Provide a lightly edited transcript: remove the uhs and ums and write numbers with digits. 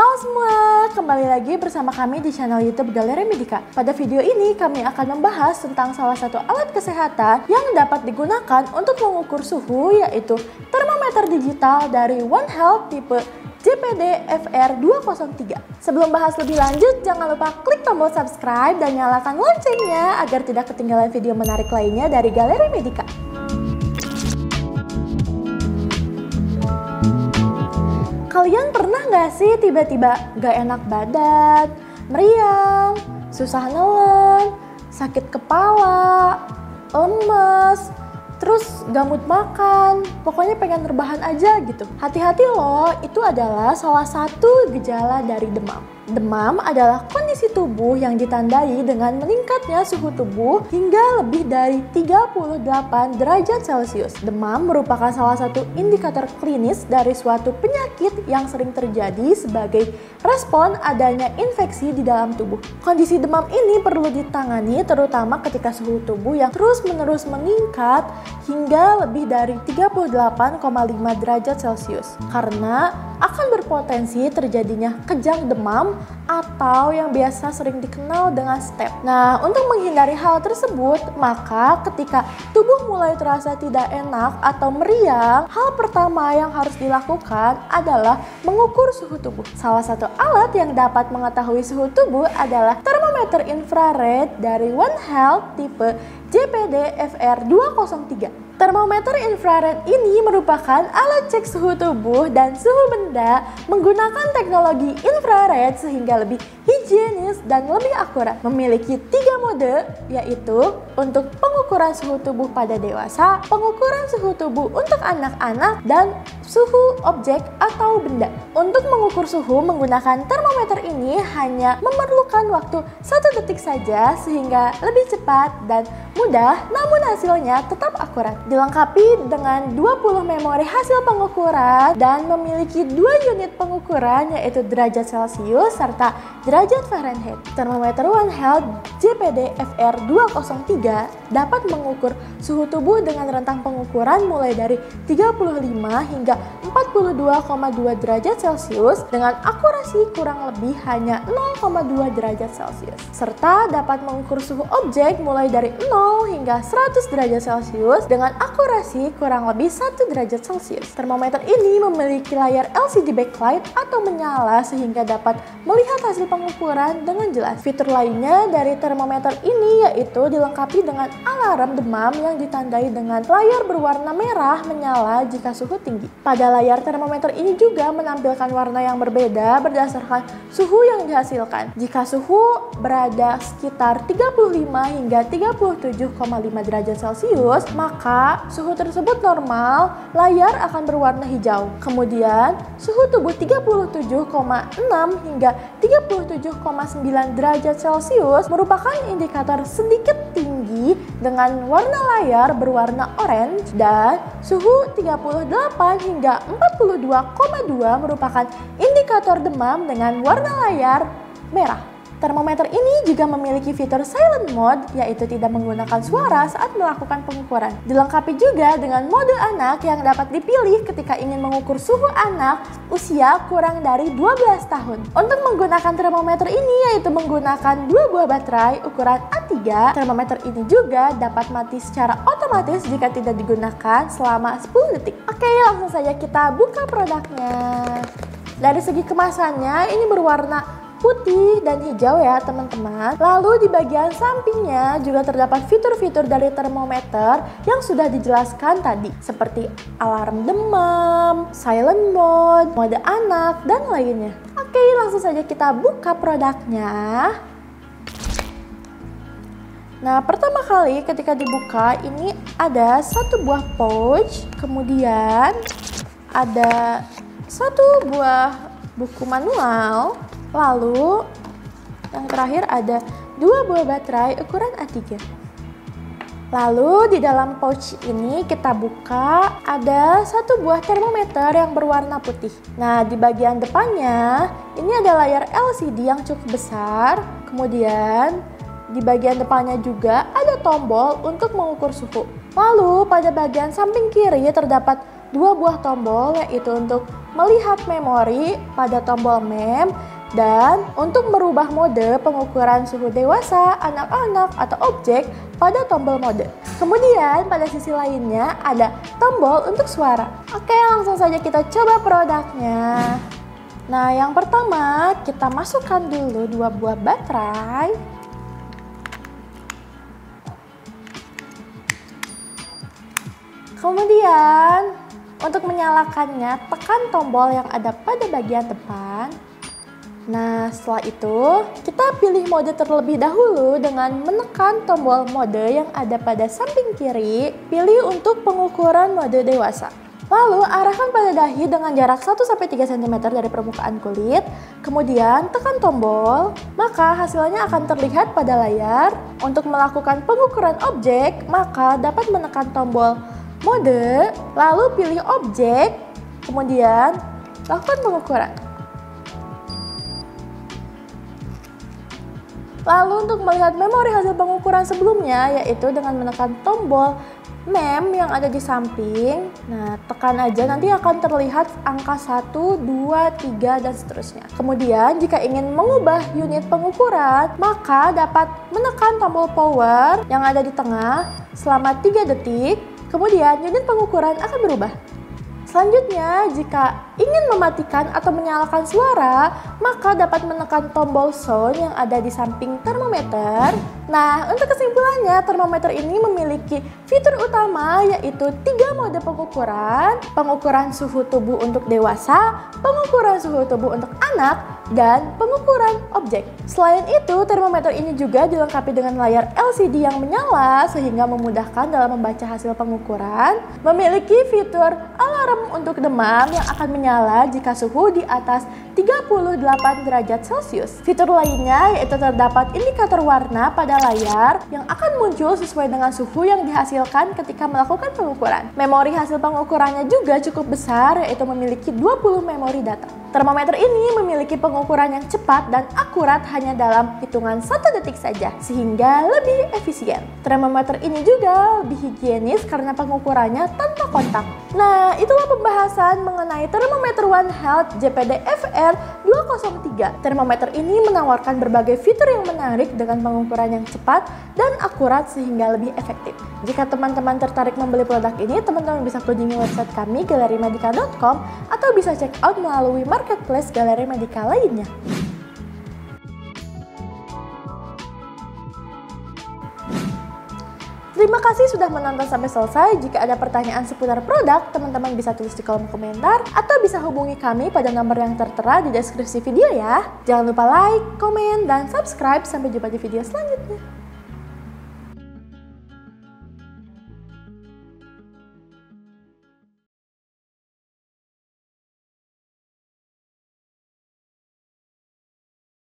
Halo semua, kembali lagi bersama kami di channel YouTube Galeri Medika. Pada video ini kami akan membahas tentang salah satu alat kesehatan yang dapat digunakan untuk mengukur suhu, yaitu termometer digital dari One Health tipe JPD FR203. Sebelum bahas lebih lanjut, jangan lupa klik tombol subscribe dan nyalakan loncengnya agar tidak ketinggalan video menarik lainnya dari Galeri Medika. Kalian pernah nggak sih tiba-tiba gak enak badan, meriang, susah nelen, sakit kepala, lemes, terus gak mood makan, pokoknya pengen rebahan aja gitu. Hati-hati loh, itu adalah salah satu gejala dari demam. Demam adalah kondisi tubuh yang ditandai dengan meningkatnya suhu tubuh hingga lebih dari 38 derajat Celcius. Demam merupakan salah satu indikator klinis dari suatu penyakit yang sering terjadi sebagai respon adanya infeksi di dalam tubuh. Kondisi demam ini perlu ditangani terutama ketika suhu tubuh yang terus-menerus meningkat hingga lebih dari 38,5 derajat Celcius karena akan berpotensi terjadinya kejang demam atau yang biasa sering dikenal dengan staph. Nah, untuk menghindari hal tersebut, maka ketika tubuh mulai terasa tidak enak atau meriang, hal pertama yang harus dilakukan adalah mengukur suhu tubuh. Salah satu alat yang dapat mengetahui suhu tubuh adalah termometer infrared dari One Health tipe JPD FR203. Termometer infrared ini merupakan alat cek suhu tubuh dan suhu benda menggunakan teknologi infrared sehingga lebih higienis dan lebih akurat. Memiliki 3 mode, yaitu untuk pengukuran suhu tubuh pada dewasa, pengukuran suhu tubuh untuk anak-anak, dan suhu objek atau benda. Untuk mengukur suhu menggunakan termometer ini hanya memerlukan waktu 1 detik saja sehingga lebih cepat dan mudah, namun hasilnya tetap akurat. Dilengkapi dengan 20 memori hasil pengukuran dan memiliki 2 unit pengukuran, yaitu derajat Celcius serta derajat Fahrenheit. Termometer One Health JPD FR203 dapat mengukur suhu tubuh dengan rentang pengukuran mulai dari 35 hingga 42,2 derajat Celcius dengan akurasi kurang lebih hanya 0,2 derajat Celcius, serta dapat mengukur suhu objek mulai dari 0 hingga 100 derajat Celcius dengan akurasi kurang lebih 1 derajat Celcius. Termometer ini memiliki layar LCD backlight atau menyala sehingga dapat melihat hasil pengukuran dengan jelas. Fitur lainnya dari termometer ini yaitu dilengkapi dengan alarm demam yang ditandai dengan layar berwarna merah menyala jika suhu tinggi. Pada layar termometer ini juga menampilkan warna yang berbeda berdasarkan suhu yang dihasilkan. Jika suhu berada sekitar 35 hingga 37,5 derajat Celcius, maka suhu tersebut normal, layar akan berwarna hijau. Kemudian, suhu tubuh 37,6 hingga 37,9 derajat Celcius merupakan indikator sedikit tinggi dengan warna layar berwarna orange, dan suhu 38 hingga 42,2 merupakan indikator demam dengan warna layar merah. Termometer ini juga memiliki fitur silent mode, yaitu tidak menggunakan suara saat melakukan pengukuran. Dilengkapi juga dengan mode anak yang dapat dipilih ketika ingin mengukur suhu anak usia kurang dari 12 tahun. Untuk menggunakan termometer ini yaitu menggunakan 2 buah baterai ukuran A3. Termometer ini juga dapat mati secara otomatis jika tidak digunakan selama 10 detik. Oke, langsung saja kita buka produknya. Dari segi kemasannya ini berwarna putih dan hijau ya teman-teman. Lalu di bagian sampingnya juga terdapat fitur-fitur dari termometer yang sudah dijelaskan tadi, seperti alarm demam, silent mode, mode anak, dan lainnya. Oke, langsung saja kita buka produknya. Nah, pertama kali ketika dibuka ini ada 1 buah pouch, kemudian ada 1 buah buku manual. Lalu yang terakhir ada 2 buah baterai ukuran A3. Lalu di dalam pouch ini kita buka ada 1 buah termometer yang berwarna putih. Nah, di bagian depannya ini ada layar LCD yang cukup besar. Kemudian di bagian depannya juga ada tombol untuk mengukur suhu. Lalu pada bagian samping kiri terdapat dua buah tombol, yaitu untuk melihat memori pada tombol mem dan untuk merubah mode pengukuran suhu dewasa, anak-anak, atau objek pada tombol mode. Kemudian pada sisi lainnya ada tombol untuk suara. Oke, langsung saja kita coba produknya. Nah, yang pertama kita masukkan dulu dua buah baterai. Kemudian untuk menyalakannya, tekan tombol yang ada pada bagian depan. Nah, setelah itu kita pilih mode terlebih dahulu dengan menekan tombol mode yang ada pada samping kiri. Pilih untuk pengukuran mode dewasa. Lalu arahkan pada dahi dengan jarak 1-3 cm dari permukaan kulit. Kemudian tekan tombol, maka hasilnya akan terlihat pada layar. Untuk melakukan pengukuran objek, maka dapat menekan tombol mode, lalu pilih objek, kemudian lakukan pengukuran. Lalu untuk melihat memori hasil pengukuran sebelumnya, yaitu dengan menekan tombol mem yang ada di samping. Nah, tekan aja, nanti akan terlihat angka 1, 2, 3, dan seterusnya. Kemudian jika ingin mengubah unit pengukuran, maka dapat menekan tombol power yang ada di tengah selama 3 detik. Kemudian unit pengukuran akan berubah. Selanjutnya, jika ingin mematikan atau menyalakan suara, maka dapat menekan tombol sound yang ada di samping termometer. Nah, untuk kesimpulannya, termometer ini memiliki fitur utama yaitu 3 mode pengukuran. Pengukuran suhu tubuh untuk dewasa, pengukuran suhu tubuh untuk anak, dan pengukuran objek. Selain itu, termometer ini juga dilengkapi dengan layar LCD yang menyala sehingga memudahkan dalam membaca hasil pengukuran. Memiliki fitur alarm untuk demam yang akan menyala jika suhu di atas 38 derajat Celcius. Fitur lainnya yaitu terdapat indikator warna pada layar yang akan muncul sesuai dengan suhu yang dihasilkan ketika melakukan pengukuran. Memori hasil pengukurannya juga cukup besar, yaitu memiliki 20 memori data. Termometer ini memiliki pengukuran yang cepat dan akurat hanya dalam hitungan 1 detik saja, sehingga lebih efisien. Termometer ini juga lebih higienis karena pengukurannya tanpa kontak. Nah, itulah pembahasan mengenai termometer One Health JPD FR203. Termometer ini menawarkan berbagai fitur yang menarik dengan pengukuran yang cepat dan akurat sehingga lebih efektif. Jika teman-teman tertarik membeli produk ini, teman-teman bisa kunjungi website kami galerimedica.com atau bisa check out melalui marketplace Galeri Medica lainnya. Terima kasih sudah menonton sampai selesai. Jika ada pertanyaan seputar produk, teman-teman bisa tulis di kolom komentar atau bisa hubungi kami pada nomor yang tertera di deskripsi video ya. Jangan lupa like, komen, dan subscribe. Sampai jumpa di video selanjutnya.